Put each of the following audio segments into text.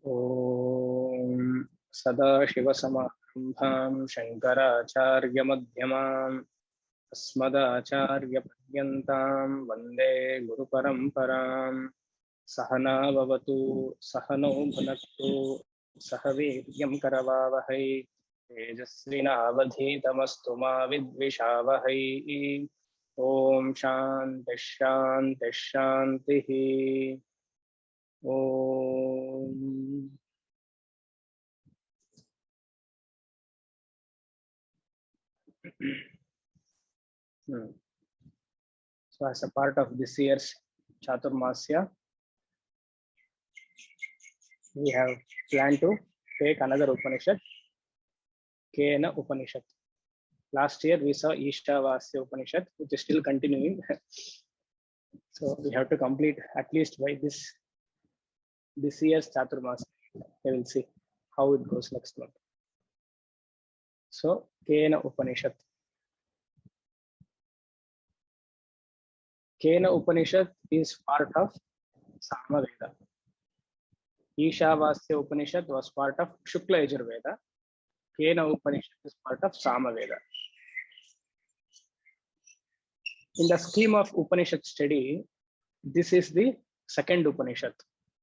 ॐ सदाशिवसमारम्भां शङ्कराचार्यमध्यमाम् अस्मदाचार्यपर्यन्तां वन्दे गुरुपरम्पराम्। सहना भवतु सहनौ भुनक्तु सह वीर्यं करवावहै तेजस्विनावधीतमस्तु मा विद्विषावहै। ॐ शान्तिः शान्तिः शान्तिः। So as a part of this year's Chaturmasya, we have planned to take another Upanishad, Kena Upanishad. Last year we saw Ishavasya Upanishad, which is still continuing. So we have to complete at least by this year's Chaturmasya. We will see how it goes next month. So Kena Upanishad. Kena Upanishad is part of Samaveda. Ishavasya Upanishad was part of Shukla Yajurveda. Kena Upanishad is part of Samaveda. In the scheme of Upanishad study, this is the second Upanishad.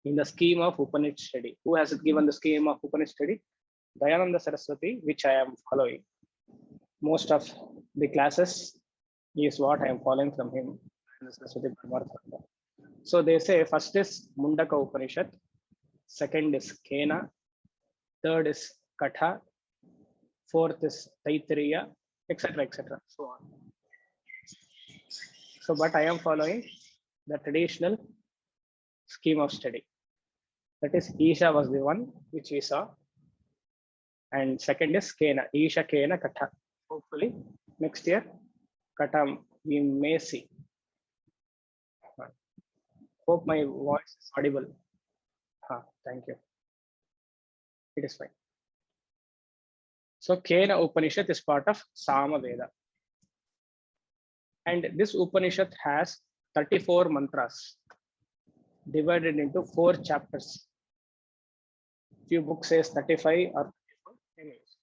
In the scheme of Upanishad study, who has given the scheme of Upanishad study? Dayananda Saraswati, which I am following. Most of the classes is what I am following from him. So they say first is Mundaka Upanishad, second is Kena, third is Katha, fourth is Taittiriya, etc. etc. So on. So, but I am following the traditional scheme of study. That is, Isha was the one which we saw, and second is Kena, Isha, Kena, Katha. Hopefully, next year, Katha we may see. Hope my voice is audible. Thank you. It is fine. So, Kena Upanishad is part of Samaveda. And this Upanishad has 34 mantras divided into 4 chapters. Few books says 35 or 34. Anyways,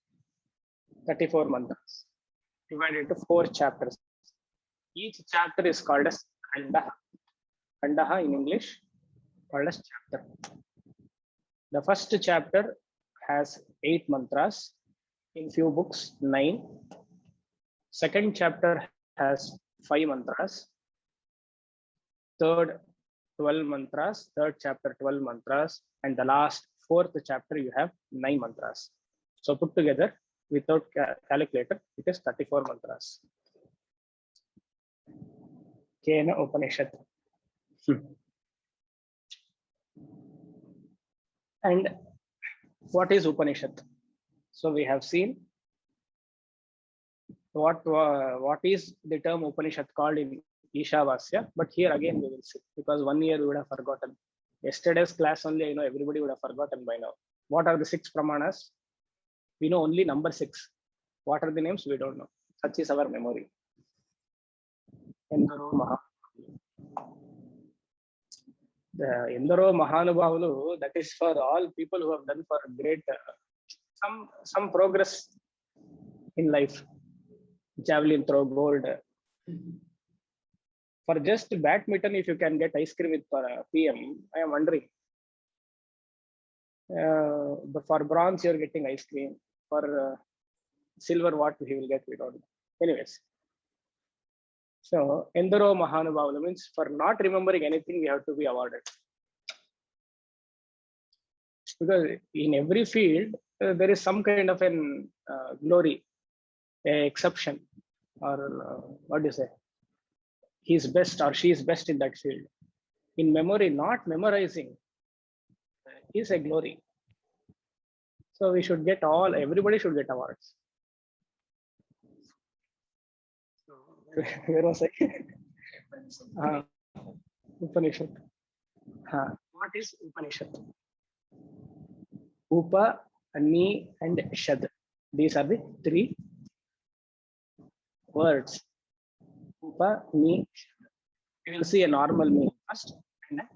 34 mantras divided into 4 chapters. Each chapter is called as Kandaha. Kandaha in English called as chapter. The first chapter has 8 mantras. In few books 9. Second chapter has 5 mantras. Third 12 mantras. Third chapter 12 mantras. And the last 4th chapter you have 9 mantras. So put together without calculator it is 34 mantras. Kena Upanishad. And what is Upanishad? So we have seen what is the term Upanishad called in Ishavasya, but here again we will see, because 1 year we would have forgotten. Yesterday's class only, I know everybody would have forgotten by now. What are the 6 pramanas? We know only number 6. What are the names? We don't know. Such is our memory. The Endaro Mahanubhavulu, that is for all people who have done for great some progress in life. Javelin throw, gold. For just badminton, if you can get ice cream with PM, I am wondering. But for bronze, you're getting ice cream. For silver, what he will get, we don't know. Anyways. So, Endaro Mahanubhavulu means for not remembering anything, we have to be awarded. Because in every field, there is some kind of an glory, a exception, or what do you say? He's best or she is best in that field. In memory, not memorizing is a glory. So we should get everybody should get awards. Where was I? Upanishad. What is Upanishad? Upa, Ani, and Shad. These are the 3 words. Upa, Ni, Shad. We will see a normal meaning first and a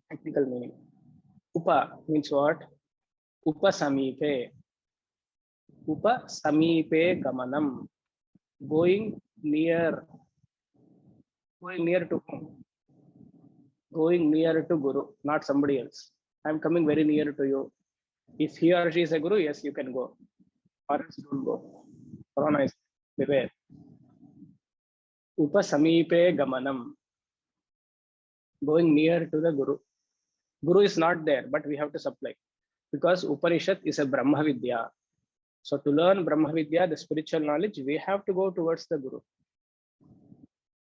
technical meaning. Upa means what? Upasamipe. Upasamipe gamanam. Going near. Going near to whom? Going near to Guru, not somebody else. I'm coming very near to you. If he or she is a Guru, yes, you can go. Or else don't go. Corona is beware. Upasamipe gamanam. Going near to the Guru. Guru is not there, but we have to supply. Because Upanishad is a Brahma Vidya. So to learn Brahma Vidya, the spiritual knowledge, we have to go towards the Guru.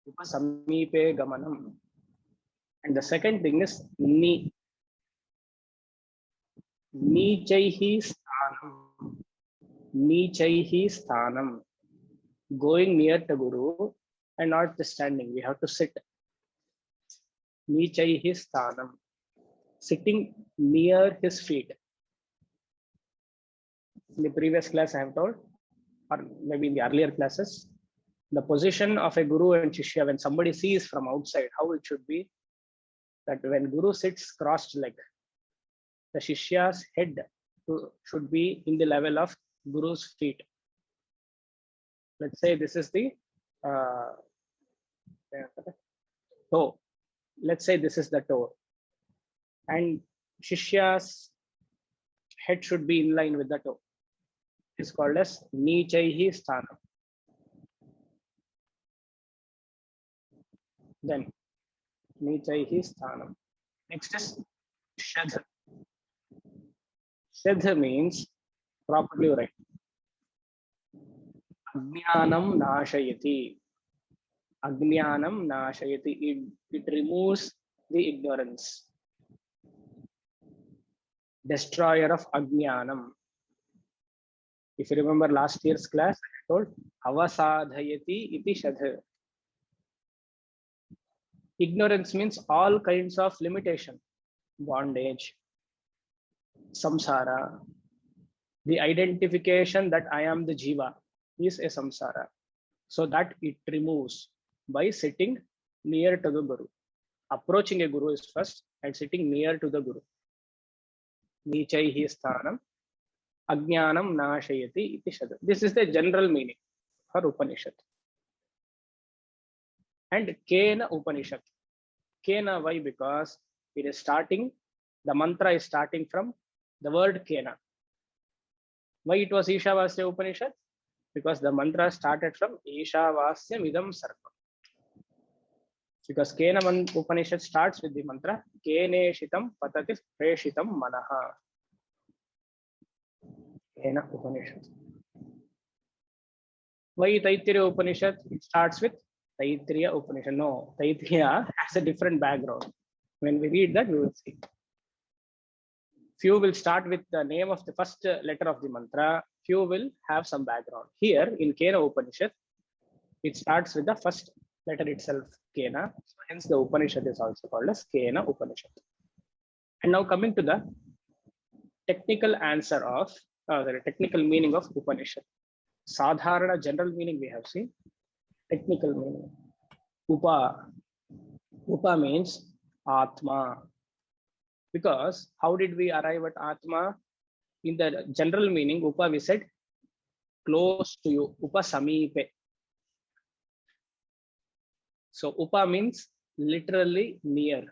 Upasamipe gamanam. And the second thing is ni. Nichaihi sthanam. Nichaihi sthanam. Going near to Guru and not just standing. We have to sit. Nichaihi sthanam. Sitting near his feet. In the previous class, I have told, or maybe in the earlier classes, the position of a Guru and Shishya when somebody sees from outside, how it should be that when Guru sits crossed leg, the Shishya's head should be in the level of Guru's feet. Let's say this is the toe. Let's say this is the toe. And Shishya's head should be in line with the toe. It's called as Nichaihi sthanam. Then Nichaihi sthanam. Next is Shadha. Shadha means properly right. Ajnanam nashayati. Ajnanam nashayati. It removes the ignorance. Destroyer of Ajnanam. If you remember last year's class, I told avasadhayati iti shadha. Ignorance means all kinds of limitation, bondage, samsara. The identification that I am the jiva is a samsara. So that it removes by sitting near to the Guru. Approaching a Guru is first and sitting near to the Guru. Nichaihi sthanam. Ajnanam nashayati iti shadha. This is the general meaning for Upanishad. And Kena Upanishad. Kena, why? Because it is starting, the mantra is starting from the word Kena. Why it was Ishavasya Upanishad? Because the mantra started from Ishavasya Midam Sarvam. Because Kena Upanishad starts with the mantra Keneshitam Patati Preshitam Manaha. Kena Upanishad. Why Taittiriya Upanishad? It starts with Taittiriya Upanishad. No, Taittiriya has a different background. When we read that, we will see. Few will start with the name of the first letter of the mantra. Few will have some background. Here in Kena Upanishad, it starts with the first letter itself, Kena. So hence the Upanishad is also called as Kena Upanishad. And now coming to the technical answer of, the technical meaning of Upanishad. Sadharana general meaning we have seen. Technical meaning. Upa means Atma. Because how did we arrive at Atma? In the general meaning, Upa we said close to you. Upasamipe. So Upa means literally near.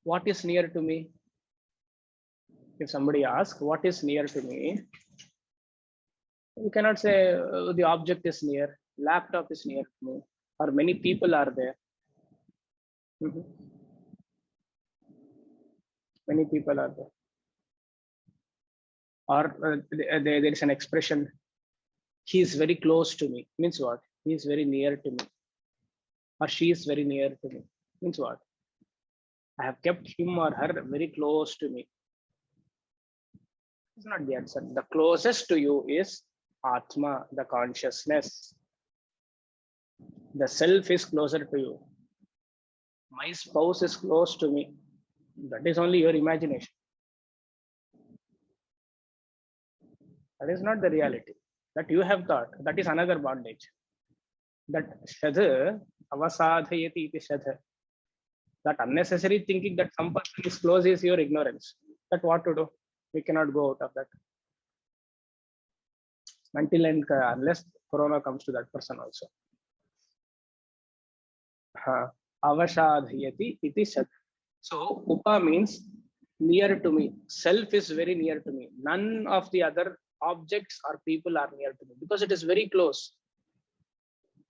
What is near to me? If somebody asks, what is near to me? You cannot say the object is near, laptop is near to me, or many people are there. Many people are there. Or there is an expression, he is very close to me. Means what? He is very near to me. Or she is very near to me. Means what? I have kept him or her very close to me. It's not the answer. The closest to you is Atma, the consciousness. The self is closer to you. My spouse is close to me. That is only your imagination. That is not the reality. That you have thought. That is another bondage. That shadha, avasadhayati iti shadha. That unnecessary thinking that some person is close is your ignorance. That what to do? We cannot go out of that until and unless corona comes to that person also. Avashadhayati iti shat. So upa means near to me. Self is very near to me. None of the other objects or people are near to me because it is very close.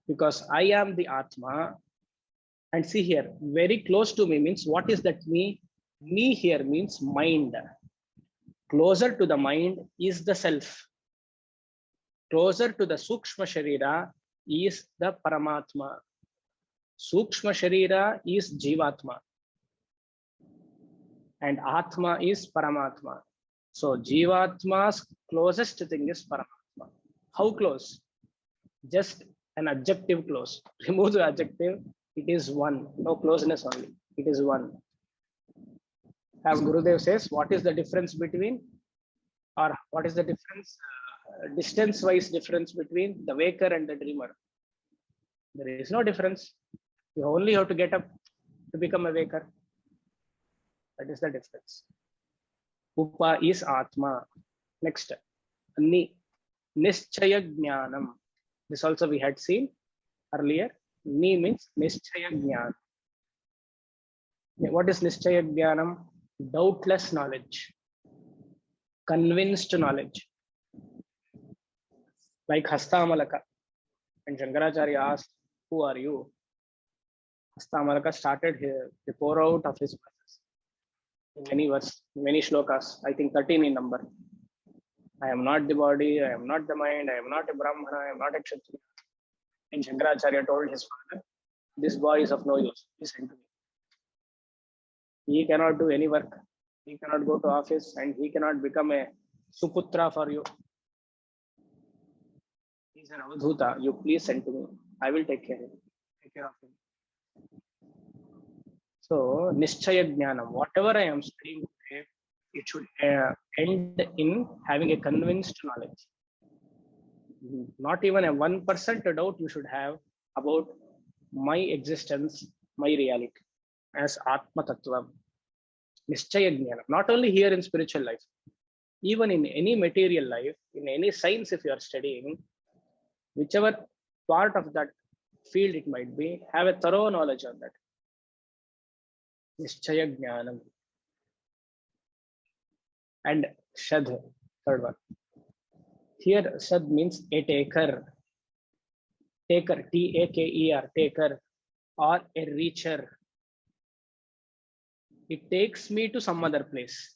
Because I am the Atma. And see here, very close to me means what is that me? Me here means mind. Closer to the mind is the self. Closer to the Sukshma Sharira is the Paramatma. Sukshma Sharira is Jivatma. And Atma is Paramatma. So Jivatma's closest thing is Paramatma. How close? Just an adjective close. Remove the adjective. It is one. No closeness only. It is one. As Gurudev says, what is the difference between, or what is the difference, distance-wise difference between the waker and the dreamer? There is no difference. You only have to get up to become a waker. That is the difference. Upa is Atma. Next, Nischaya Jnanam. This also we had seen earlier. Ni means Nischaya Jnanam. What is Nischaya Jnanam? Doubtless knowledge, convinced knowledge. Like Hastamalaka. When Shankaracharya asked, "Who are you?" Hastamalaka started here to pour out of his verses. Many verses, many shlokas, I think 13 in number. I am not the body, I am not the mind, I am not a Brahmana, I am not a Kshatriya. And Shankaracharya told his father, "This boy is of no use. He sent to me. He cannot do any work. He cannot go to office and he cannot become a Suputra for you. He's an Avadhuta. You please send to me. I will take care of him." So, Nischaya Jnanam, whatever I am studying today, it should end in having a convinced knowledge. Not even a 1% doubt you should have about my existence, my reality as Atma Tattvam. Nischaya Jnanam. Not only here in spiritual life, even in any material life, in any science, if you are studying, whichever part of that field it might be, have a thorough knowledge on that. Nischaya Jnanam. And Shad, third one. Here, Shad means a taker. Taker, T-A-K-E-R, taker, or a reacher. It takes me to some other place.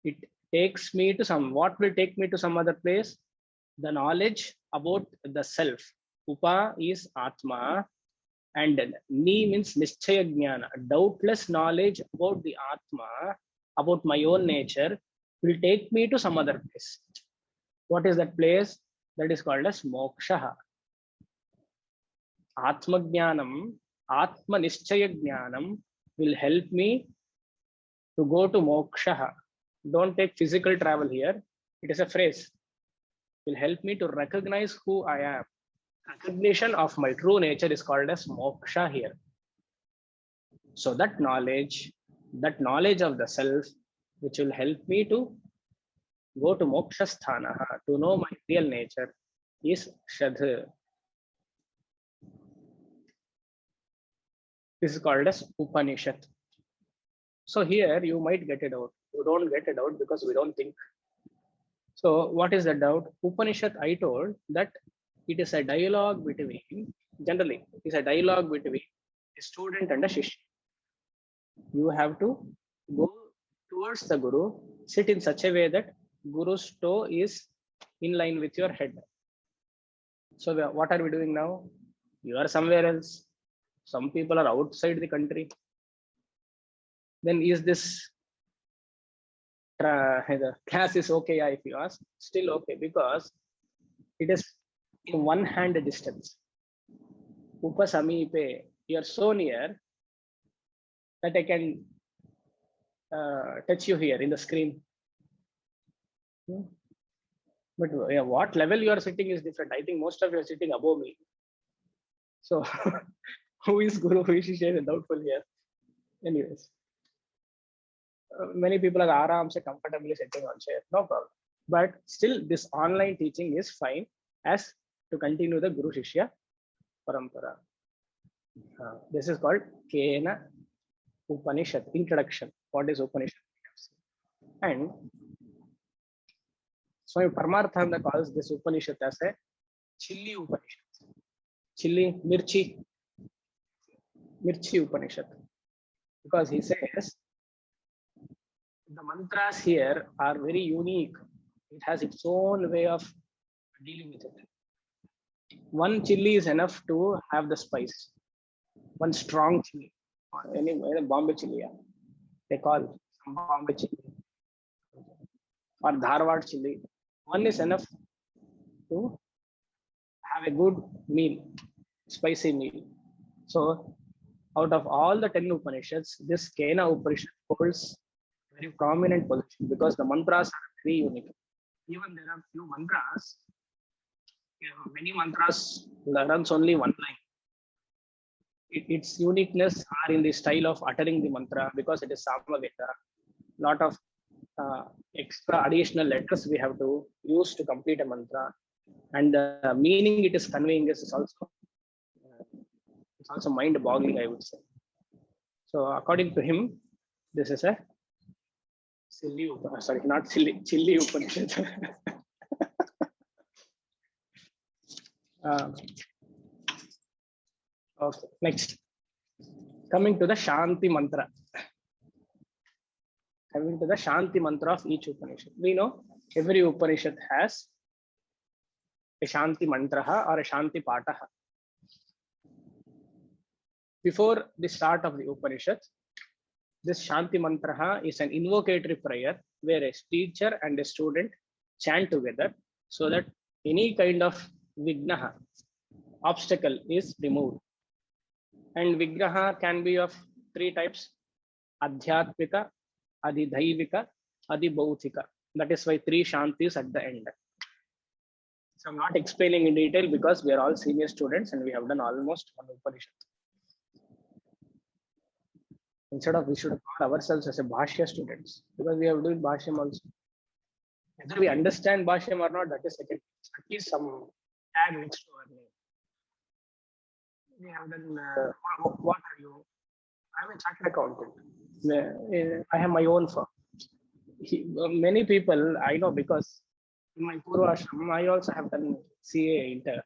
It takes me to some, what will take me to some other place? The knowledge about the self. Upa is Atma. And Ni means Nischaya Jnana. Doubtless knowledge about the Atma, about my own nature, will take me to some other place. What is that place? That is called as Moksha. Atma Jnanam, Atma Nischaya Jnanam will help me to go to Moksha. Don't take physical travel here. It is a phrase. Will help me to recognize who I am. Recognition of my true nature is called as Moksha here. So that knowledge of the self, which will help me to go to Moksha Sthana, to know my real nature, is Shadha. This is called as Upanishad. So here you might get a doubt. You don't get a doubt because we don't think. So what is the doubt? Upanishad, I told that it is a dialogue between, generally, it is a dialogue between a student and a Shishya. You have to go towards the Guru, sit in such a way that Guru's toe is in line with your head. So what are we doing now? You are somewhere else. Some people are outside the country. Then is this the class is okay? If you ask, still okay, because it is in one hand distance. Upasamipe, you are so near that I can touch you here in the screen. But what level you are sitting is different. I think most of you are sitting above me. So Who is Guru, who is Shishya is doubtful here. Anyways, many people are aram se comfortably sitting on chair, no problem. But still, this online teaching is fine as to continue the Guru Shishya Parampara. This is called Kena Upanishad, introduction. What is Upanishad? And Swami Paramarthananda calls this Upanishad as a chilli Upanishad. Chilli, Mirchi Upanishad. Because he says the mantras here are very unique. It has its own way of dealing with it. One chilli is enough to have the spice. One strong chilli, any Bombay chilli, they call some Bombay chilli or Dharwad chilli. One is enough to have a good meal, spicy meal. So, out of all the 10 Upanishads, this Kena Upanishad holds very prominent position because the mantras are very unique. Even there are few mantras, many mantras runs only one line. Its uniqueness are in the style of uttering the mantra because it is Samaveda. Lot of extra additional letters we have to use to complete a mantra, and the meaning it is conveying is also it's also mind-boggling, I would say. So according to him, this is a silly Upanishad. Sorry, not silly, chilli Upanishad. Okay, next. Coming to the Shanti mantra. Coming to the Shanti mantra of each Upanishad. We know every Upanishad has a Shanti mantra or a Shanti pataha. Before the start of the Upanishad, this Shanti mantra is an invocatory prayer where a teacher and a student chant together so that any kind of vignaha, obstacle, is removed. And vigraha can be of three types: adhyatmika, adhidhaivika, adhibhautika. That is why three shantis at the end. So I'm not explaining in detail because we are all senior students and we have done almost one Upanishad. Instead of, we should call ourselves as a Bhashya students because we have done Bhashyam also. Whether we understand Bhashyam or not, that is second. At least some tag next to our name. We have done, what are you? I'm a chartered accountant. I have my own firm. Many people I know because in my Purva Ashram, I also have done CA inter.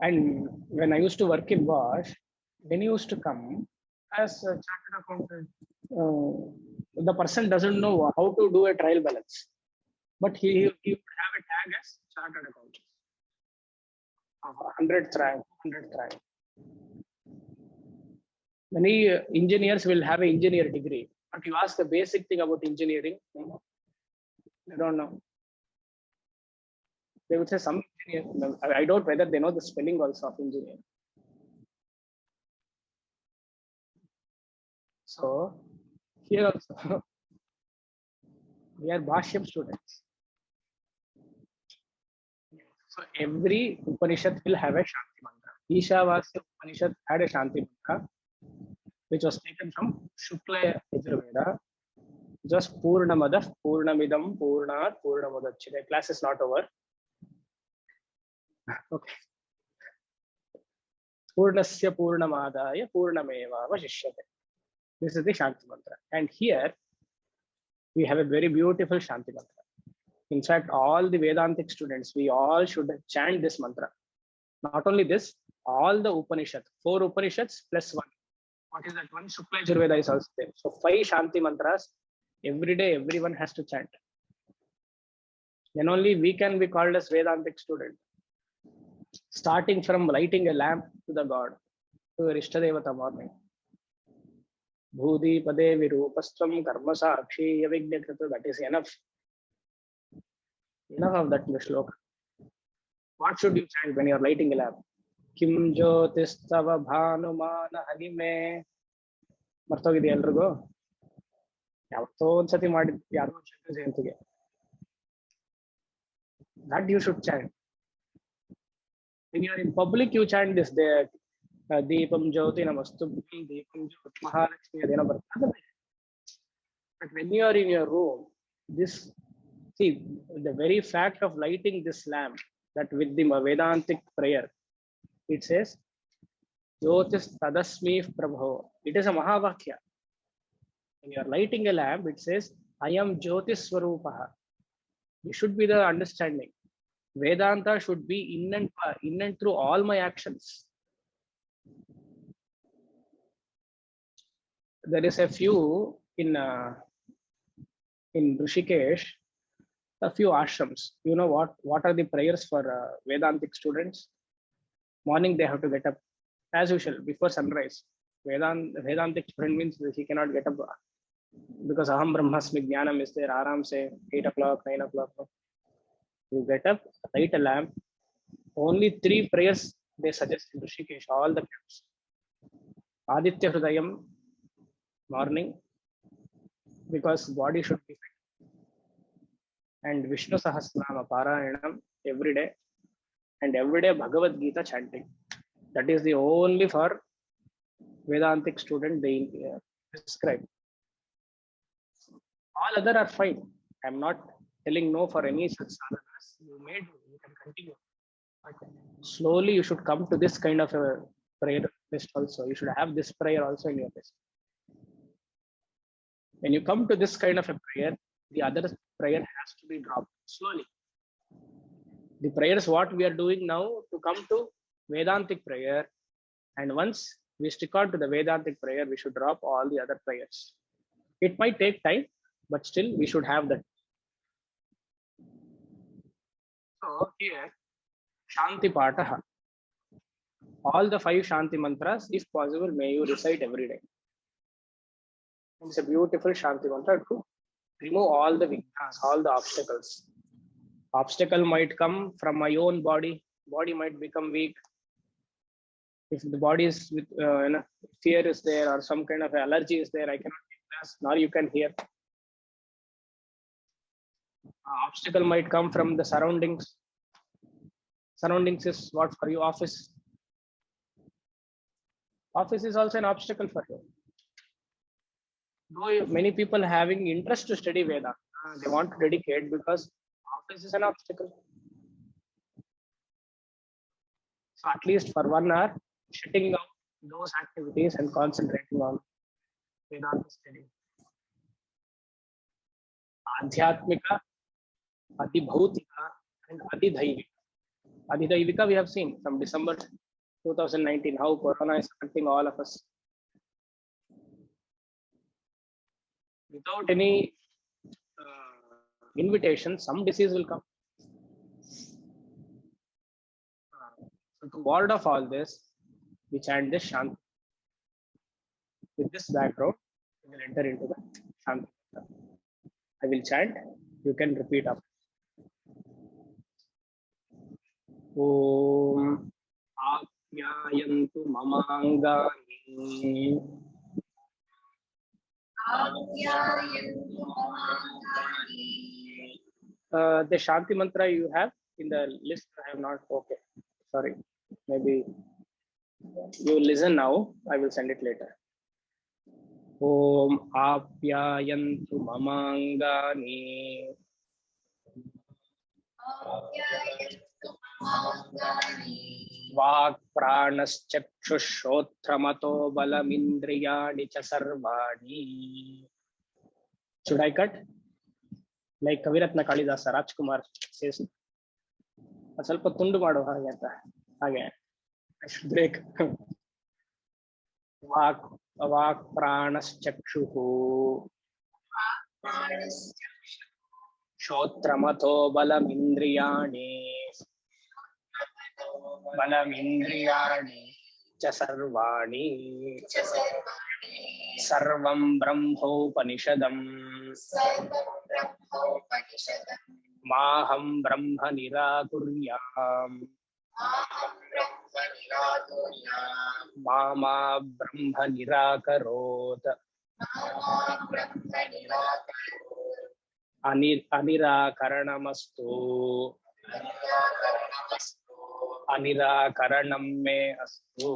And when I used to work in Bosch, when you used to come as a chartered accountant, the person doesn't know how to do a trial balance, but he would have a tag as chartered accountant. 100th rank, 100th rank. Many engineers will have an engineer degree, but you ask the basic thing about engineering, they don't know. They would say some engineer. I doubt whether they know the spelling also of engineer. So here also, we are Bhashyam students. So every Upanishad will have a Shanti mantra. Ishavasya Upanishad had a Shanti mantra, which was taken from Shukla Yajurveda. Just Purnamadah, Purnamidam, Purnat, Purnamudachyate. Class is not over. Okay. Purnasya Purnamadaya Purnameva Vashishyate. This is the Shanti mantra. And here we have a very beautiful Shanti mantra. In fact, all the Vedantic students, we all should chant this mantra. Not only this, all the Upanishads, 4 Upanishads plus 1. What is that one? Shukla Yajurveda is also there. So 5 Shanti mantras, every day, everyone has to chant. Then only we can be called as Vedantic student. Starting from lighting a lamp to the God, to your Ishtadevata morning. Bhudi Pade Virupastram Karma Sakshi Yavignakrita. That is enough. Enough of that in the shloka. What should you chant when you are lighting a lamp? Kim Jyotistava Bhanumana Hanime. Martogidi elrigo. Yavatto onsati madi yaro jayantige. That you should chant. When you are in public, you chant this there. Deepam Jyoti Namastubhyam, Deepam Jyoti Mahalakshmi Adena Bharata. But when you are in your room, this, see, the very fact of lighting this lamp, that with the Vedantic prayer, it says, Jyotis Tadasmi Prabho. It is a Mahavakya. When you are lighting a lamp, it says, I am Jyotis Swarupaha. This should be the understanding. Vedanta should be in and through all my actions. There is a few in Rishikesh, a few ashrams. You know what are the prayers for Vedantic students? Morning they have to get up as usual before sunrise. Vedantic student means he cannot get up because Aham Brahmasmi Jnanam is there. Aram say 8 o'clock, 9 o'clock. You get up, light a lamp. Only 3 prayers they suggest in Rishikesh, all the camps. Aditya Hrudayam, morning, because body should be fit. And Vishnu Sahasranama Parayanam every day. And every day Bhagavad Gita chanting. That is the only for Vedantic student they prescribe. All other are fine. I'm not telling no for any such sadhanas. You may do, you can continue. But slowly you should come to this kind of a prayer list also. You should have this prayer also in your list. When you come to this kind of a prayer, the other prayer has to be dropped slowly. The prayers what we are doing now to come to Vedantic prayer, and once we stick on to the Vedantic prayer, we should drop all the other prayers. It might take time, but still we should have that. So here, Shanti Pataha. All the 5 Shanti mantras, if possible, may you recite every day. It's a beautiful Shanti mantra to remove all the vignas, all the obstacles. Obstacle might come from my own body. Body might become weak. If the body is with fear is there or some kind of allergy is there, I cannot take class. Now you can hear. Obstacle might come from the surroundings. Surroundings is what for you? Office. Office is also an obstacle for you. Though many people having interest to study Vedanta, they want to dedicate because office is an obstacle. So at least for 1 hour, shutting out those activities and concentrating on Vedanta study. Adhyatmika, Adibhautika, and Adidhaivika. Adidhaivika we have seen from December 2019 how Corona is affecting all of us. Without any invitation, some disease will come. So to ward off all this, we chant this Shanti. With this background, we will enter into the Shanti. I will chant, you can repeat after. Om Apyayantu Mamangani. The Shanti mantra you have in the list, I have not. Okay, sorry. Maybe you listen now. I will send it later. Om Apyayantu Mamangani. Vak Pranaschakshushrotramato Balamindriyani cha sarvani. Should I cut? Like Kaviratna Kalidasa Rajkumar says. ಸ್ವಲ್ಪ ತುಂಡು ಮಾಡು ಹಾಗೆ ಅಂತ ಹಾಗೆ I should break. Vak Pranaschakshuhu Shotramato Balamindriyani cha sarvani Sarvam Brahmopanishadam Maham Brahma Nirakuryam Mama Brahma Nirakarot Anirakaranamastu अनिराकरणं मे अस्तु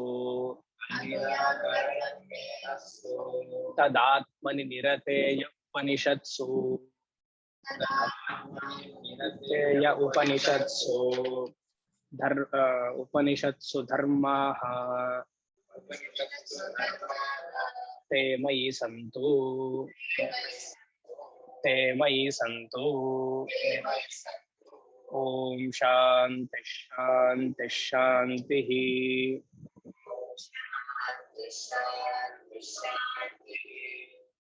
तदात्मनि निरतेय उपनिषत्सु उपनिषत्सु धर्माः ते मयि सन्तु ते मयि सन्तु। ओम शांति शांति शांति।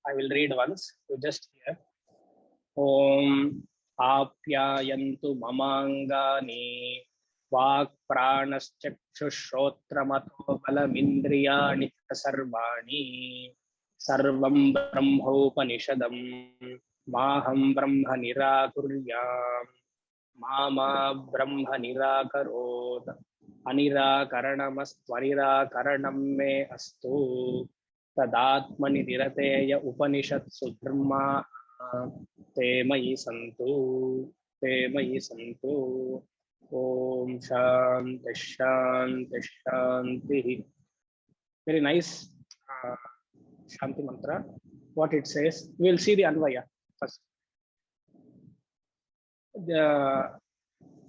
I will read once. You just hear. Om आप्यायन्तु ममाङ्गानि वाक् प्राणश्चक्षुश्रोत्रमथो बलमिन्द्रियाणि सर्वाणि सर्वं ब्रह्मोपनिषदं माहं ब्रह्म निराकुर्याम् मा ब्रह्म निराकरोत् अनिराकरणमस्त्वनिराकरणं मे अस्तु तदात्मनि निरतेय उपनिषत्सु धर्मा ते मयि सन्तु ते मयि सन्तु। ओम शांति शांति शांति। Very nice Shanti mantra. What it says, we will see the Anvaya first.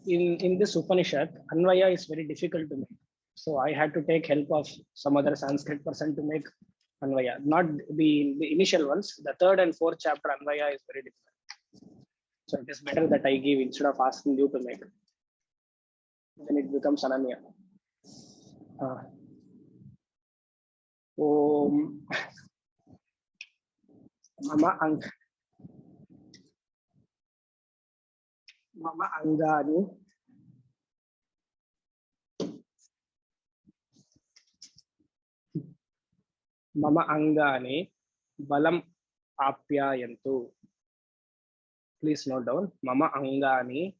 In this Upanishad, Anvaya is very difficult to make. So I had to take help of some other Sanskrit person to make Anvaya. Not the initial ones. The third and fourth chapter Anvaya is very difficult. So it is better that I give instead of asking you to make. Then it becomes Ananya. Om Mama Angani Mama Angani Balam Apyayantu. Please note down. Mama Angani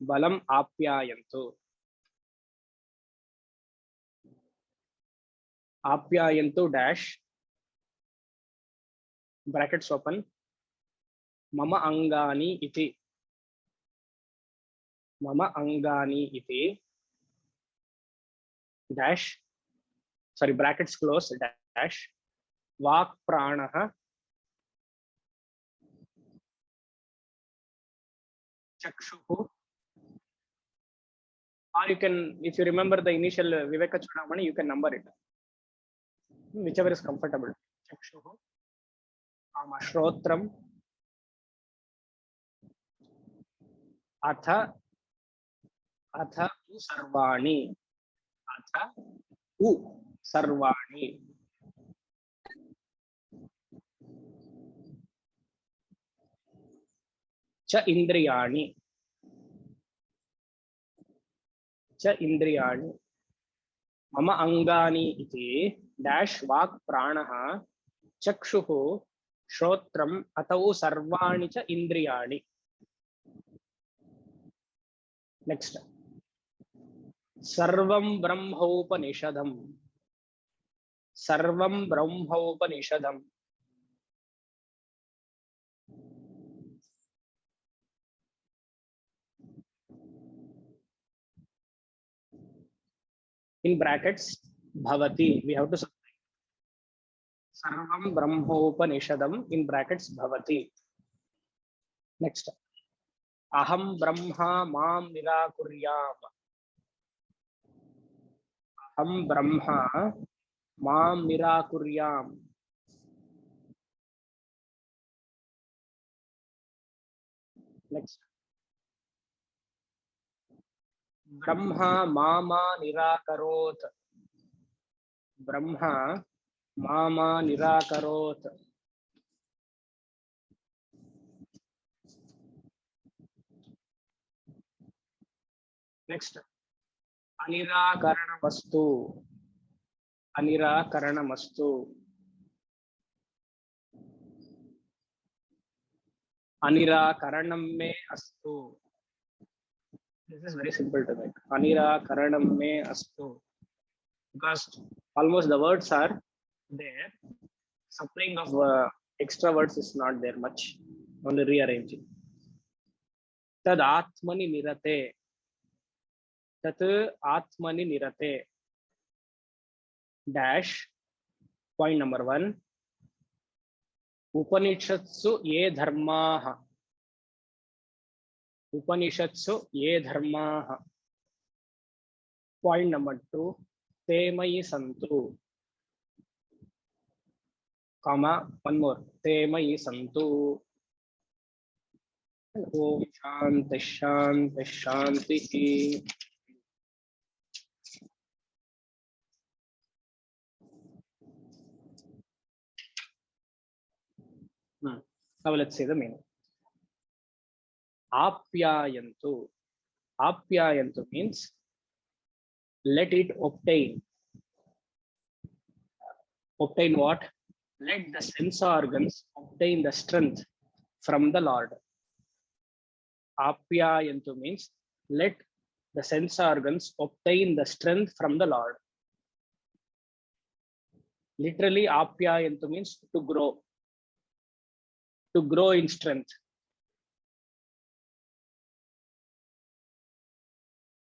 Balam Apyayantu. Apyayantu dash brackets open. Mama Angani iti. Mama Angani iti dash, sorry, brackets close dash Vak Pranaha Chakshuhu. Or you can, if you remember the initial Viveka Chudamani, you can number it. Whichever is comfortable. Chakshuhu. Shrotram. Atha u sarvani. Atha u sarvani. Cha indriyani. Cha indriyani. Mama angani iti dash vak pranaha chakshuhu shrotram atau sarvani cha indriyani. Next. Sarvam Brahmaupanishadam. Sarvam Brahmaupanishadam. In brackets, Bhavati. We have to subtract. Sarvam Brahmaupanishadam in brackets Bhavati. Next. Aham Brahma Mam Nirakuryam. Aham Brahma Mam Nirakuryam. Next. Brahma Mama Nirakarot. Brahma Mama Nirakarot. Next. Anirakarana Vastu. Anirakarana Vastu. Anirakaranam me astu. This is very simple to make. Anirakaranam me astu. Because almost the words are there. Supplying of extra words is not there much. Only rearranging. Tad atmani nirate. तत् आत्मनि निरते dash. Point number 1, उपनिषत्सु ये धर्माः, उपनिषत्सु ये धर्माः. Point number 2, ते मयि सन्तु, comma, one more, ते मयि सन्तु. ओम शांति शांति शांति. Now let's see the meaning. Apyayantu. Apyayantu means let it obtain. Obtain what? Let the sense organs obtain the strength from the Lord. Apyayantu means let the sense organs obtain the strength from the Lord. Literally, apyayantu means to grow. To grow in strength.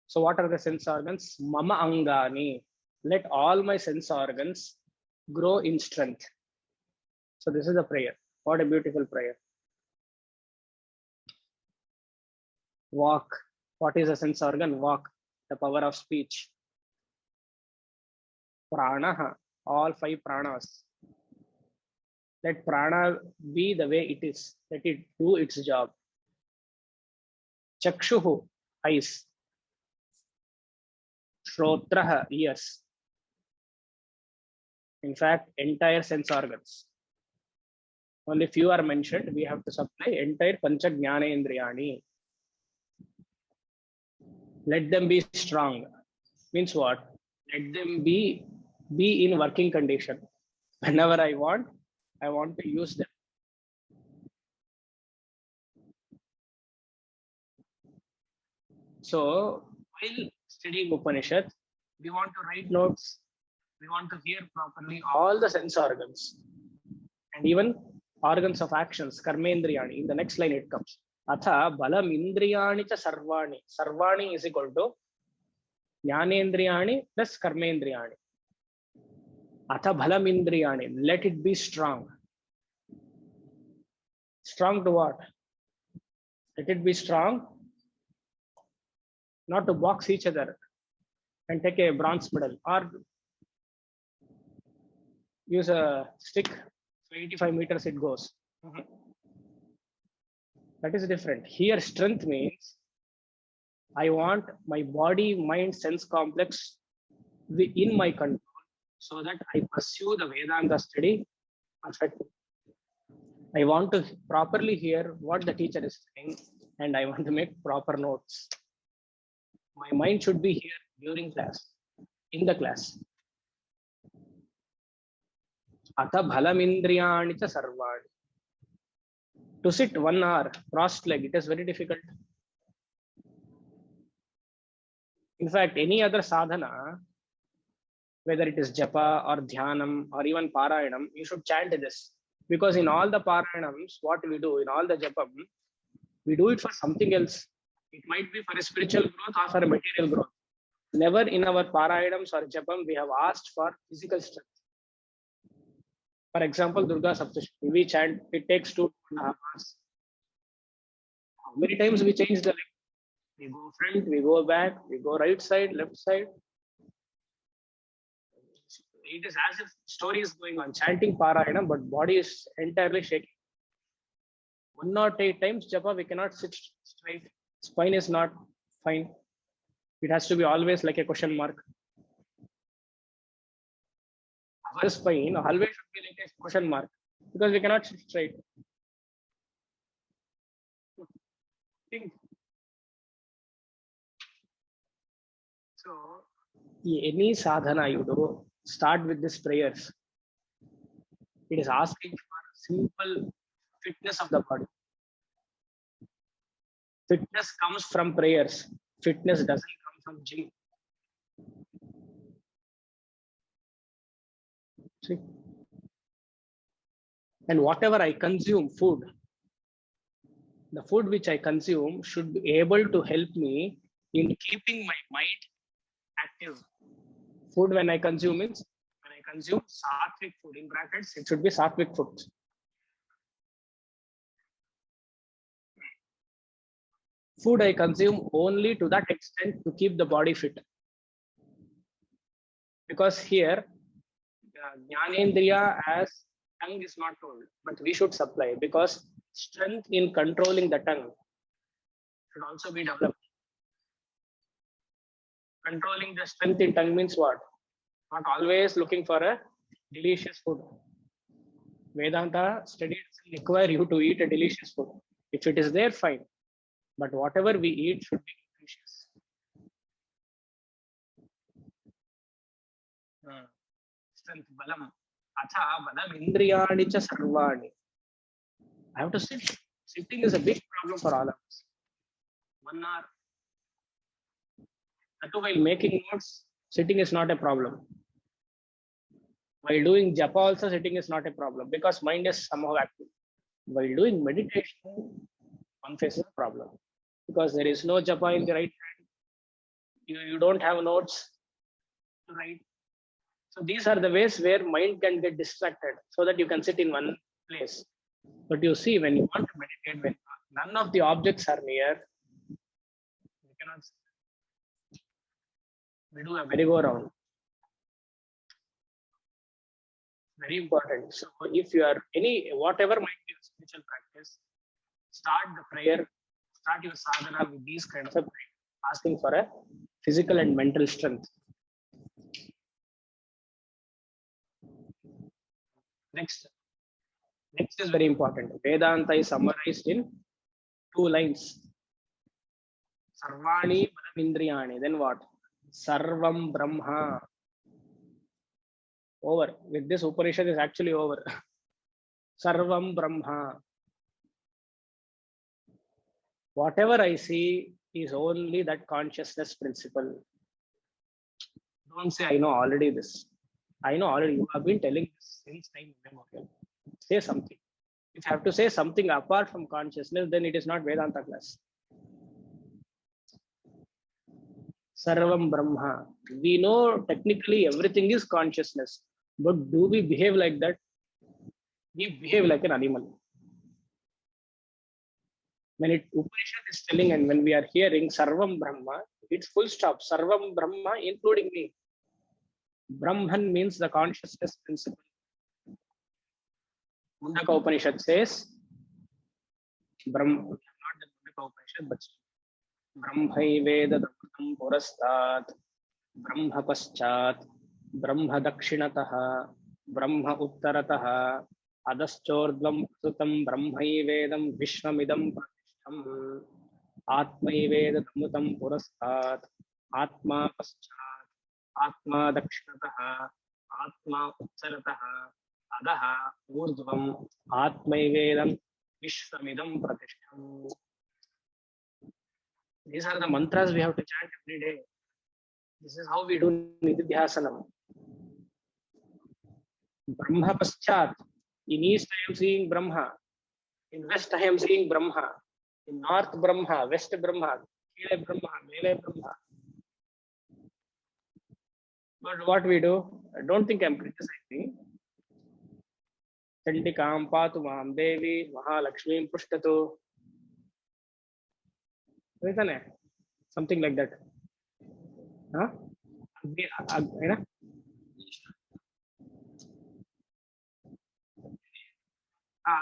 So what are the sense organs? Mama angani. Let all my sense organs grow in strength. So this is a prayer. What a beautiful prayer. Walk. What is a sense organ? Walk. The power of speech. Pranaha. All 5 pranas. Let prana be the way it is. Let it do its job. Chakshuhu. Eyes. Shrotraha. Ears. In fact, entire sense organs. Only few are mentioned. We have to supply entire pancha jnanendriyani. Let them be strong. Means what? Let them be in working condition. Whenever I want to use them. So while studying Upanishad, we want to write notes. We want to hear properly all the sense organs and even organs of actions, karmendriyani. In the next line it comes. Atha balam indriyani cha sarvani. Sarvani is equal to jnanendriyani plus karmendriyani. Atha balam indriyani. Let it be strong. Strong to what? Let it be strong. Not to box each other and take a bronze medal or use a stick. So 85 meters it goes. That is different. Here strength means I want my body, mind, sense complex in my control so that I pursue the Vedanta study perfectly. I want to properly hear what the teacher is saying and I want to make proper notes. My mind should be here during class, in the class. Atha bhalam indriyani cha sarvani. To sit 1 hour crossed leg, it is very difficult. In fact, any other sadhana, whether it is japa or dhyanam or even parayanam, you should chant this. Because in all the parayanams, what we do, in all the japam, we do it for something else. It might be for a spiritual growth or for a material growth. Never in our parayanams or japam, we have asked for physical strength. For example, Durga Saptashmi, we chant, it takes 2.5 hours. How many times we change the leg? We go front, we go back, we go right side, left side. It is as if story is going on, chanting Parayanam, but body is entirely shaking. 108 times japa, we cannot sit straight. Spine is not fine. It has to be always like a question mark. Our spine always should be like a question mark because we cannot sit straight. Think. So, any sadhana you do, start with these prayers. It is asking for simple fitness of the body. Fitness comes from prayers. Fitness doesn't come from gym. See? And whatever I consume, food, the food which I consume should be able to help me in keeping my mind active. Food when I consume means when I consume sattvic food, in brackets, it should be sattvic food. Food I consume only to that extent to keep the body fit. Because here, Jnanendriya as tongue is not told, but we should supply, because strength in controlling the tongue should also be developed. Controlling the strength in tongue means what? Not always looking for a delicious food. Vedanta study doesn't require you to eat a delicious food. If it is there, fine. But whatever we eat should be nutritious. Strength, balam. Atha balam indriyani cha sarvani. I have to sit. Sitting is a big problem for all of us. 1 hour. While making notes, sitting is not a problem. While doing japa also, sitting is not a problem because mind is somehow active. While doing meditation, one faces a problem because there is no japa in the right hand. You don't have notes to write. So these are the ways where mind can get distracted so that you can sit in one place. But you see, when you want to meditate, when none of the objects are near, you cannot sit. We do a merry-go-round. Very important. So if you are whatever might be your spiritual practice, start the prayer, start your sadhana with these kinds of prayer, asking for a physical and mental strength. Next is very important. Vedanta is summarized in 2 lines. Sarvani Indriyani. Then what? Sarvam Brahma. Over. With this Upanishad is actually over. Sarvam Brahma. Whatever I see is only that consciousness principle. Don't say, I know already this. I know already. You have been telling this since time immemorial. Say something. If you have to say something apart from consciousness, then it is not Vedanta class. Sarvam Brahma. We know technically everything is consciousness. But do we behave like that? We behave like an animal. When Upanishad is telling and when we are hearing Sarvam Brahma, it's full stop. Sarvam Brahma, including me. Brahman means the consciousness principle. Mundaka Upanishad says, Brahma, not the Mundaka Upanishad, but Brahmai Veda Dhammatam Purastat, Brahma Paschat, Brahma Dakshinataha, Brahma Uttarataha, Adaschordvam Sutam Brahmai Vedam Vishwamidam Pratishtam, Atmai Veda Dhammatam Purastat, Atma Paschat, Atma Dakshinataha, Atma Uttarataha, Adaha Urdhvam, Atmai Vedam Vishwamidam Pratishtam. These are the mantras we have to chant every day. This is how we do Nididhyasanam. Brahma Paschat. In East I am seeing Brahma. In West I am seeing Brahma. In North Brahma, West Brahma, Kile Brahma, Mele Brahma. But what we do, I don't think I am criticizing. Chandikam Patu Mam Devi, Mahalakshmi Pushtatu. Something like that. Huh?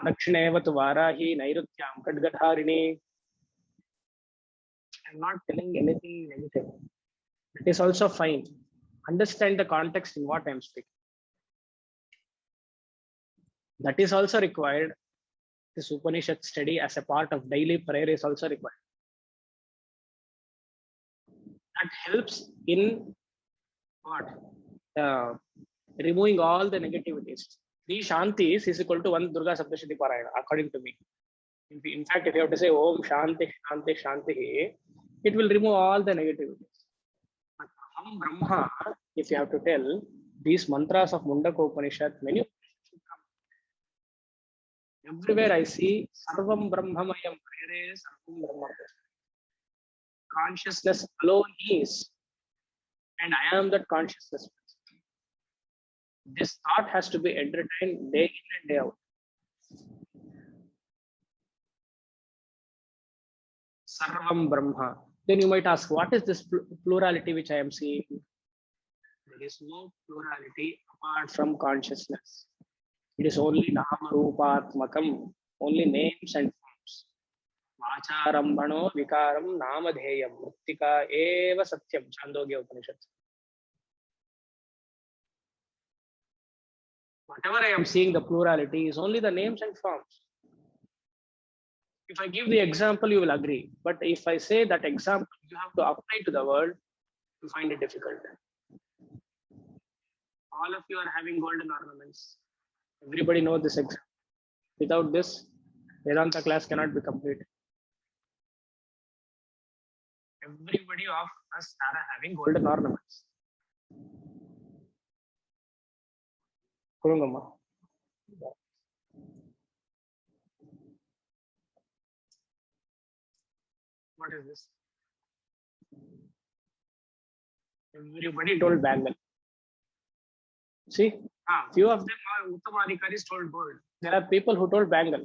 Dakshinevatu Varahi Nairutyam Kadgadharini. I'm not telling anything negative. It is also fine. Understand the context in what I'm speaking. That is also required. This Upanishad study as a part of daily prayer is also required. That helps in what? Removing all the negativities. 3 Shantis is equal to 1 Durga Saptashati Parayana, according to me. In fact, if you have to say Om Shanti, Shanti, Shanti, it will remove all the negativities. But Aham Brahma, if you have to tell, these mantras of Mundaka Upanishad, many should come. Everywhere I see Sarvam Brahmamayam, where is Sarvam Brahma? consciousness alone is, and I am that consciousness. This thought has to be entertained day in and day out. Sarvam Brahma. Then you might ask, what is this plurality which I am seeing? There is no plurality apart from consciousness. It is only Nama Rupatmakam, only names and forms. Vacharambano Vikaram Namadheyam Muktika Eva Satyam, Chandogya Upanishad. Whatever I am seeing, the plurality is only the names and forms. If I give the example, you will agree. But if I say that example, you have to apply to the world, you find it difficult. All of you are having golden ornaments. Everybody knows this example. Without this, Vedanta class cannot be complete. Everybody of us are having golden ornaments. Kurungama. What is this? Everybody told Bangle. See, few of them are Uttama Adhikaris told gold. There are people who told Bangle.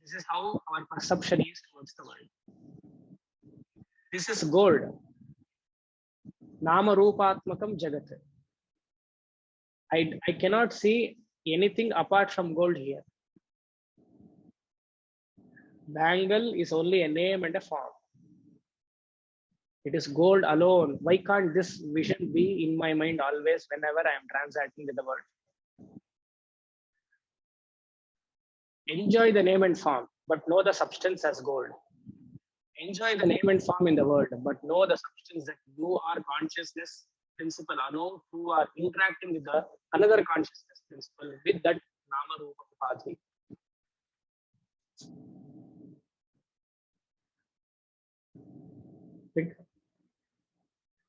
This is how our perception is towards the world. This is gold. Nama Rupatmakam Jagat. I cannot see anything apart from gold here. Bangle is only a name and a form. It is gold alone. Why can't this vision be in my mind always whenever I am transacting with the world? Enjoy the name and form, but know the substance as gold. Enjoy the name and form in the world, but know the substance that you are consciousness principle, Anu, who are interacting with the another consciousness principle with that Nama Rupa Upadhi.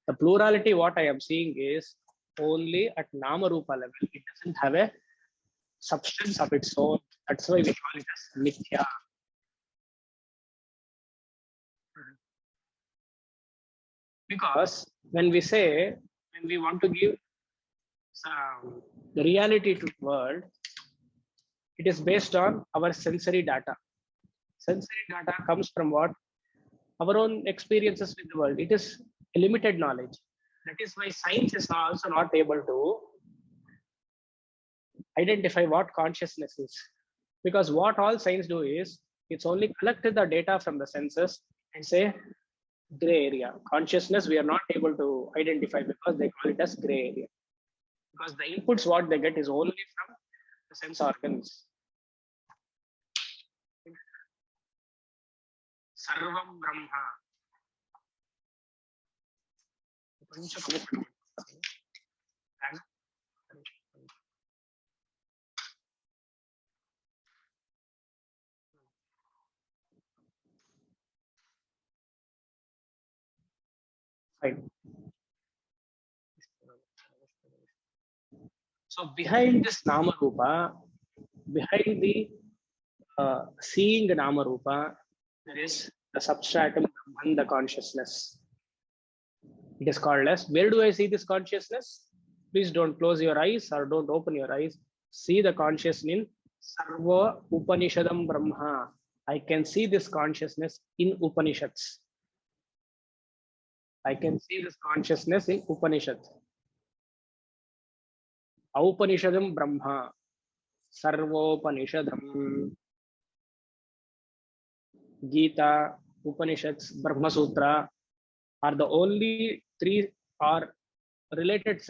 The plurality, what I am seeing is only at Nama Rupa level. It doesn't have a substance of its own. That's why we call it as Mithya. Because when we want to give the reality to the world, it is based on our sensory data. Sensory data comes from what? Our own experiences with the world. It is a limited knowledge. That is why science is also not able to identify what consciousness is. Because what all science do is, it's only collected the data from the senses and say, gray area. Consciousness, we are not able to identify because they call it as gray area. Because the inputs, what they get is only from the sense organs. Sarvam Brahma. Fine. So behind this Nama Rupa, behind the seeing Nama Rupa, there is the substratum Brahman, the consciousness. It is called as, where do I see this consciousness? Please don't close your eyes or don't open your eyes. See the consciousness in Sarva Upanishadam Brahma. I can see this consciousness in Upanishads. I can see this consciousness in Upanishads. Aupanishadam Brahma. Sarvopanishadam. Gita, Upanishads, Brahma Sutra are the only three or related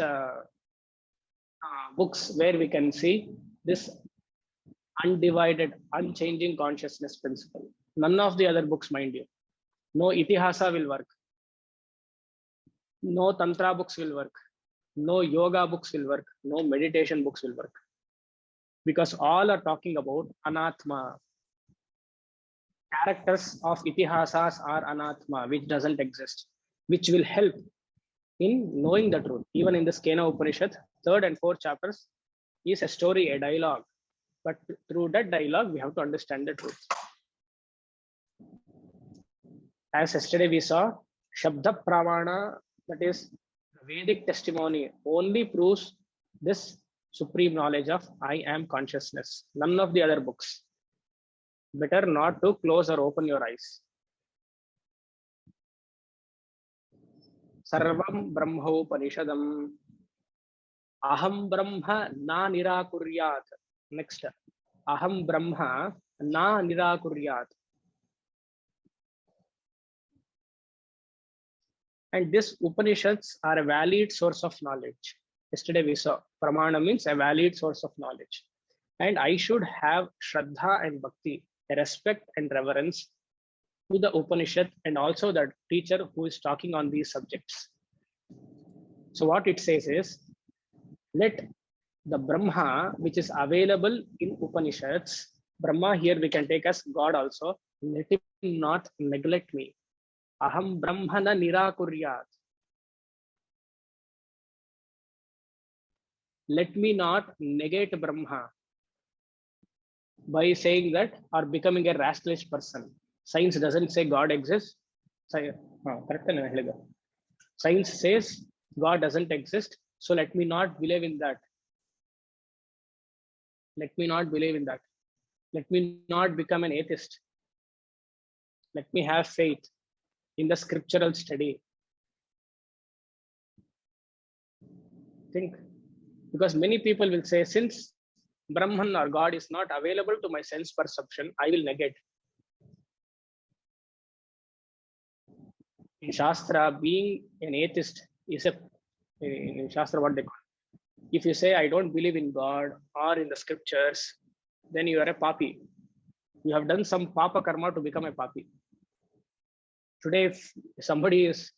books where we can see this undivided, unchanging consciousness principle. None of the other books, mind you. No Itihasa will work. No Tantra books will work. No yoga books will work. No meditation books will work. Because all are talking about Anatma. Characters of Itihasas are Anatma, which doesn't exist, which will help in knowing the truth. Even in the Kena Upanishad, 3rd and 4th chapters is a story, a dialogue. But through that dialogue, we have to understand the truth. As yesterday we saw, Shabda Pramana, that is Vedic testimony, only proves this supreme knowledge of I am consciousness. None of the other books. Better not to close or open your eyes. Sarvam Brahmopanishadam. Aham Brahma na nirakuryat. Next. Aham Brahma na nirakuryat. And these Upanishads are a valid source of knowledge. Yesterday we saw Pramana means a valid source of knowledge. And I should have Shraddha and Bhakti, a respect and reverence to the Upanishad and also the teacher who is talking on these subjects. So what it says is, let the Brahma, which is available in Upanishads, Brahma here we can take as God also, let him not neglect me. Aham Brahmana nirakuryat. Let me not negate Brahma by saying that or becoming a rationalist person. Science doesn't say God exists. Science says God doesn't exist. So let me not believe in that. Let me not believe in that. Let me not become an atheist. Let me have faith in the scriptural study. Think, because many people will say, since Brahman or God is not available to my sense perception, I will negate. In Shastra, being an atheist is in Shastra what they call. If you say I don't believe in God or in the scriptures, then you are a papi. You have done some papa karma to become a papi. Today, if somebody is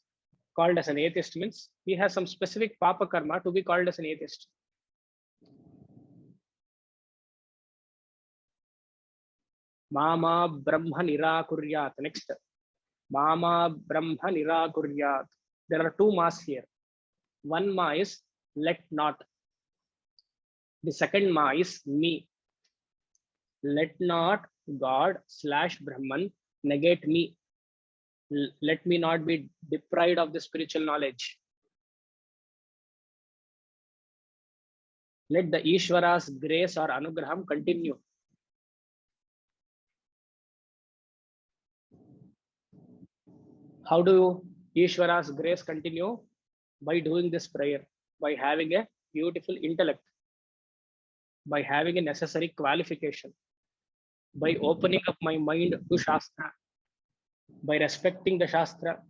called as an atheist, means he has some specific papa karma to be called as an atheist. Mama Brahma nirakuryat. Next. Mama Brahma nirakuryat. There are two mas here. One ma is let not. The second ma is me. Let not God / Brahman negate me. Let me not be deprived of the spiritual knowledge. Let the Ishvara's grace or anugraham continue. How do Ishvara's grace continue? By doing this prayer, by having a beautiful intellect, by having a necessary qualification, by opening up my mind to Shastra, by respecting the Shastra.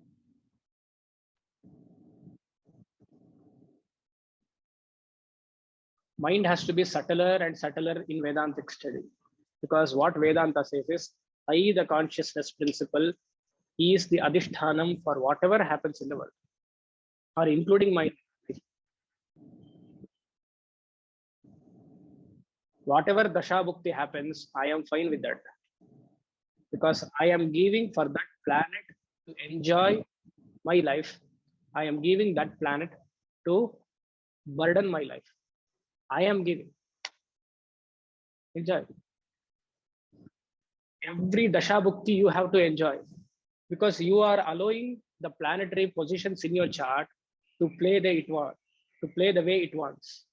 Mind has to be subtler and subtler in Vedantic study, because what Vedanta says is, I, the consciousness principle, is the adhishthanam for whatever happens in the world, or including my whatever dasha bhukti happens, I am fine with that, because I am giving for that planet to enjoy my life. I am giving that planet to burden my life. I am giving. Enjoy. Every dasha bhukti you have to enjoy, because you are allowing the planetary positions in your chart to play the way it wants.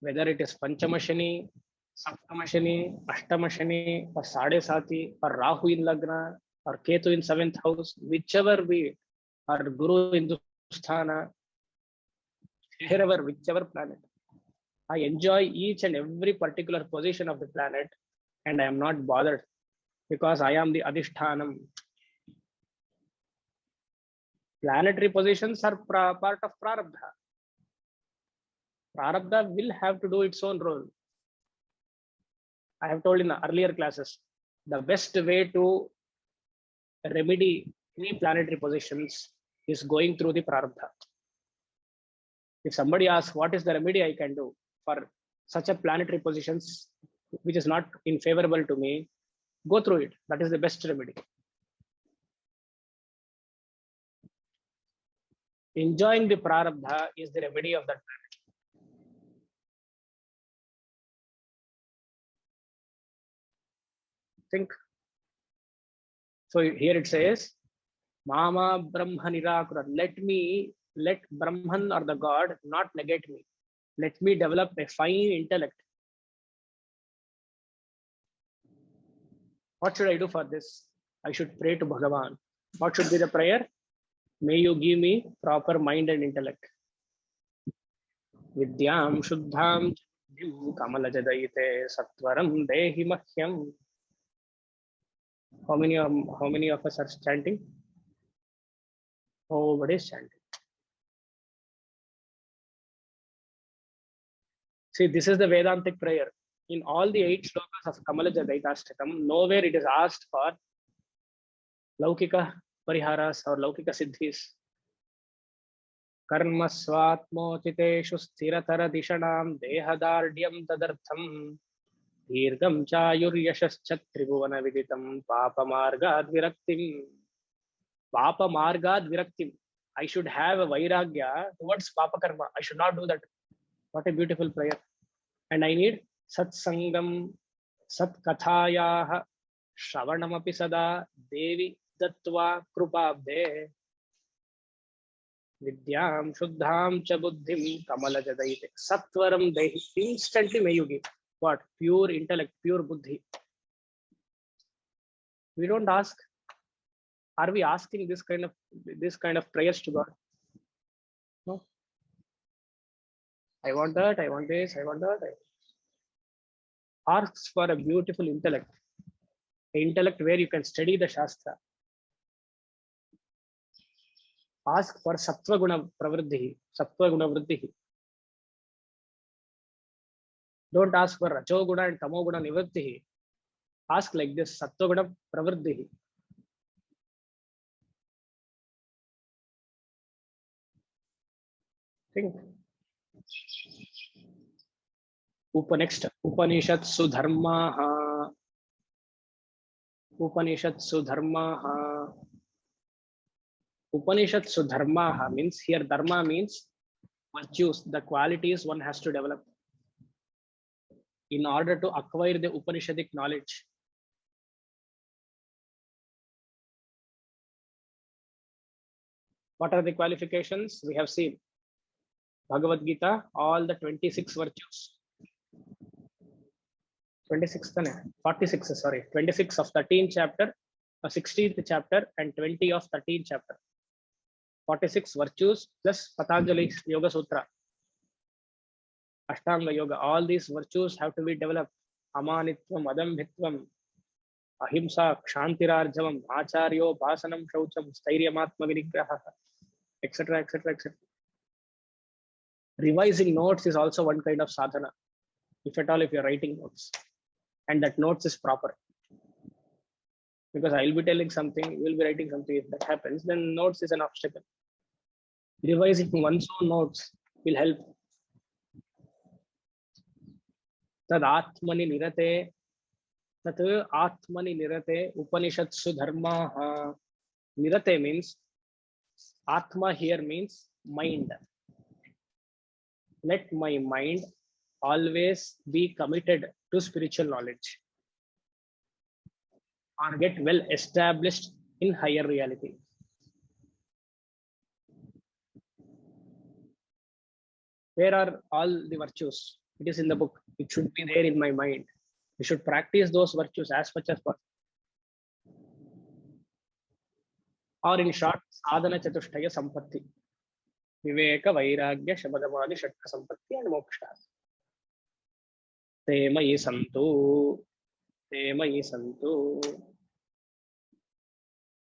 Whether it is Panchama Shani, Saptama Shani, Ashtama Shani, or Sade Sati, or Rahu in Lagna, or Ketu in 7th house, whichever be it, or Guru in Dusthana, wherever, whichever planet, I enjoy each and every particular position of the planet, and I am not bothered, because I am the Adhishthanam. Planetary positions are part of Prarabdha. Prarabdha will have to do its own role. I have told in the earlier classes, the best way to remedy any planetary positions is going through the Prarabdha. If somebody asks what is the remedy I can do for such a planetary positions which is not in favorable to me, go through it. That is the best remedy. Enjoying the Prarabdha is the remedy of that planet. Think. So here it says, Mama Brahma Nirakura. Let Brahman or the God not negate me. Let me develop a fine intellect. What should I do for this? I should pray to Bhagavan. What should be the prayer? May you give me proper mind and intellect. Vidyam Shuddham Kamalajadayite Satvaram Dehi Mahyam. How many of us are chanting? Nobody is chanting. See, this is the Vedantic prayer. In all the 8 slokas of Kamalajadaitastakam, nowhere it is asked for Laukika Pariharas or Laukika Siddhis. Karma swatmochiteshu sthiratara dishanam dehadardyam tadartham dirgham chayuryashascha tribhuvana viditam papa margad viraktim. Papa margad viraktim. I should have a vairagya towards papa karma. I should not do that. What a beautiful prayer. And I need satsangam, satkathayah, shravanamapi sada, devi dattva krupabde. Vidyam Shuddham cha buddhim kamalajadaite Satvaram dehi. Instantly may you give. What? Pure intellect, pure buddhi. We don't ask. Are we asking this kind of prayers to God? No. I want that, I want this, I want that. Asks for a beautiful intellect. An intellect where you can study the Shastra. Ask for Sattva Guna Pravriddhi, Sattva Guna Vriddhi. Don't ask for Rajo Guna and Tamo Guna Nivriddhi. Ask like this, Sattva Guna Pravriddhi. Think. Next, Upanishatsu Dharmaha. Upanishatsu Dharmaha. Upanishatsu Dharmaha means, here Dharma means virtues, the qualities one has to develop in order to acquire the Upanishadic knowledge. What are the qualifications? We have seen Bhagavad Gita, all the 26 virtues. 26 of 13th chapter, 16th chapter, and 20 of 13th chapter. 46 virtues plus Patanjali's Yoga Sutra, Ashtanga Yoga. All these virtues have to be developed. Amanitvam, Adambhitvam, Ahimsa, Kshantirarjavam, Acharyo, Bhasanam, Shaucham, Stairyamatma Vinigraha, etc., etc., etc. Revising notes is also one kind of sadhana, if at all, if you're writing notes, and that notes is proper. Because I'll be telling something, you will be writing something. If that happens, then notes is an obstacle. Revising one's own notes will help. Tad atmani nirate, tat atmani nirate, Upanishatsu dharma. Nirate means, Atma here means mind. Let my mind always be committed to spiritual knowledge, or get well established in higher reality. Where are all the virtues? It is in the book. It should be there in my mind. We should practice those virtues as much as possible. Or in short, sadhana chatushtaya sampatti. Viveka, Vairagya, Shabadamadi, Shatka sampatti, and moksha. Te mayi santu. Te mayi santu.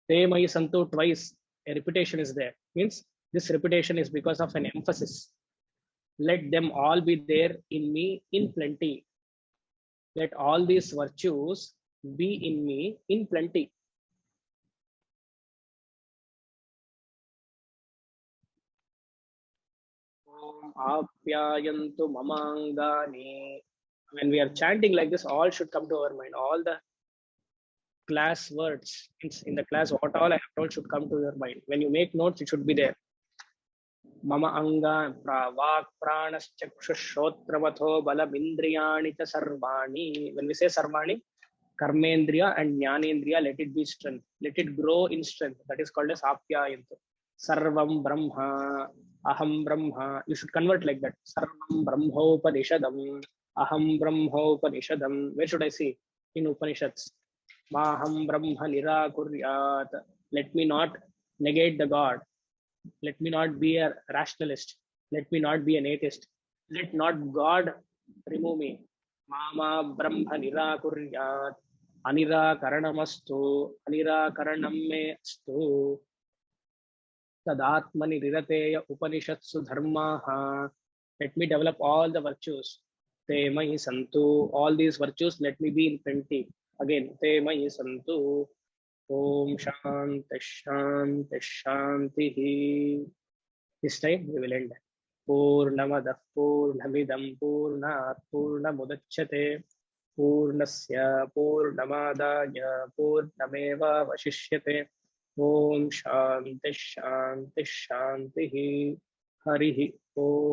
Te mayi santu twice. A repetition is there. Means this repetition is because of an emphasis. Let them all be there in me in plenty. Let all these virtues be in me in plenty. Apyayantu mamangani. When we are chanting like this, all should come to our mind. All the class words in the class, what all I have told should come to your mind. When you make notes, it should be there. Mama anga vak pranas chakshushrotravatho balam indriyani cha sarvani. When we say sarvani, Karmendriya and Jnanendriya, let it be strength. Let it grow in strength. That is called as Apyayantu. Sarvam Brahma, Aham Brahma. You should convert like that. Sarvam Brahmopanishadam, Aham Brahmopanishadam. Where should I see? In Upanishads. Maham Brahma Nirakuryat. Let me not negate the God. Let me not be a rationalist. Let me not be an atheist. Let not God remove me. Mama Brahma Nirakuryat. Anirakaranamastu. Anirakaranam me astu. Tadatmani Rirateya Upanishatsu Dharmaha. Let me develop all the virtues. Te mai santu. All these virtues, let me be in plenty. Again, te mai santu. Om Shanti Shanti Shanti. This time we will end. Purnamada Purnamidam Purnat Purnamudachyate Purnasya Purnamadaya Purnameva Vashishyate. Om Shanti Shanti Shanti. Harihi Om.